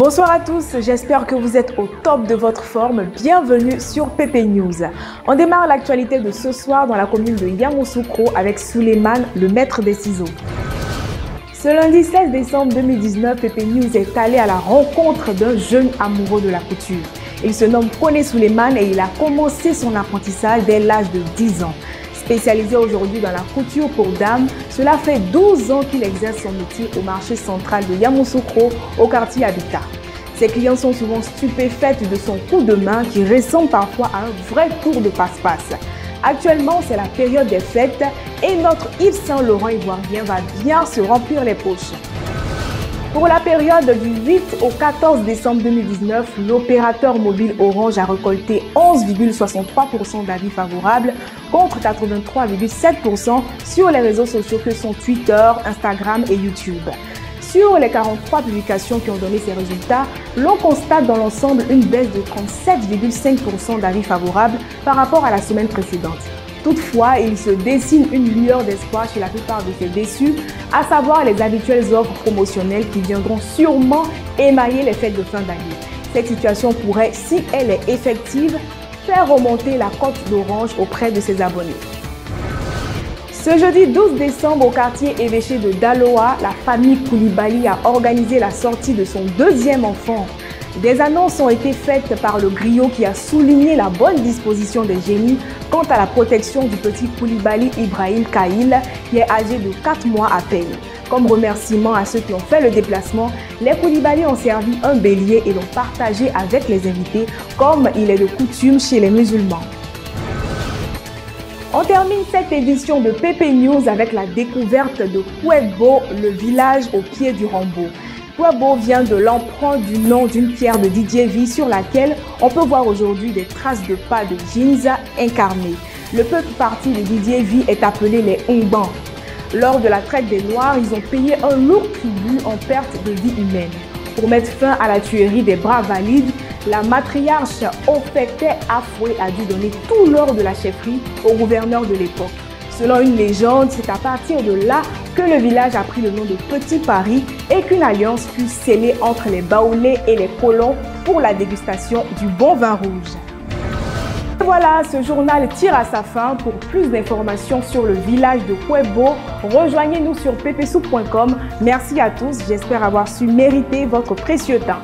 Bonsoir à tous, j'espère que vous êtes au top de votre forme. Bienvenue sur PP News. On démarre l'actualité de ce soir dans la commune de Yamoussoukro avec Souleymane, le maître des ciseaux. Ce lundi 16 décembre 2019, PP News est allé à la rencontre d'un jeune amoureux de la couture. Il se nomme Koné Souleymane et il a commencé son apprentissage dès l'âge de 10 ans. Spécialisé aujourd'hui dans la couture pour dames, cela fait 12 ans qu'il exerce son métier au marché central de Yamoussoukro, au quartier Habitat. Ses clients sont souvent stupéfaits de son coup de main qui ressemble parfois à un vrai tour de passe-passe. Actuellement, c'est la période des fêtes et notre Yves Saint-Laurent ivoirien va bien se remplir les poches. Pour la période du 8 au 14 décembre 2019, l'opérateur mobile Orange a récolté 11,63% d'avis favorables contre 83,7% sur les réseaux sociaux que sont Twitter, Instagram et YouTube. Sur les 43 publications qui ont donné ces résultats, l'on constate dans l'ensemble une baisse de 37,5% d'avis favorables par rapport à la semaine précédente. Toutefois, il se dessine une lueur d'espoir chez la plupart de ces déçus, à savoir les habituelles offres promotionnelles qui viendront sûrement émailler les fêtes de fin d'année. Cette situation pourrait, si elle est effective, faire remonter la cote d'Orange auprès de ses abonnés. Ce jeudi 12 décembre, au quartier évêché de Daloa, la famille Koulibaly a organisé la sortie de son deuxième enfant. Des annonces ont été faites par le griot qui a souligné la bonne disposition des génies quant à la protection du petit Koulibaly Ibrahim Kaïl, qui est âgé de 4 mois à peine. Comme remerciement à ceux qui ont fait le déplacement, les Koulibaly ont servi un bélier et l'ont partagé avec les invités, comme il est de coutume chez les musulmans. On termine cette édition de PP News avec la découverte de Kouebo, le village au pied du Rambo. Kouebo vient de l'emprunt du nom d'une pierre de Didier V sur laquelle on peut voir aujourd'hui des traces de pas de jeans incarnés. Le peuple parti de Didier V est appelé les Ngban. Lors de la traite des Noirs, ils ont payé un lourd tribut en perte de vie humaine. Pour mettre fin à la tuerie des bras valides, la matriarche Ofete Afoué a dû donner tout l'or de la chefferie au gouverneur de l'époque. Selon une légende, c'est à partir de là que le village a pris le nom de Petit Paris et qu'une alliance fut scellée entre les Baoulés et les colons pour la dégustation du bon vin rouge. Voilà, ce journal tire à sa fin. Pour plus d'informations sur le village de Kouebo, rejoignez-nous sur ppsoup.com. Merci à tous, j'espère avoir su mériter votre précieux temps.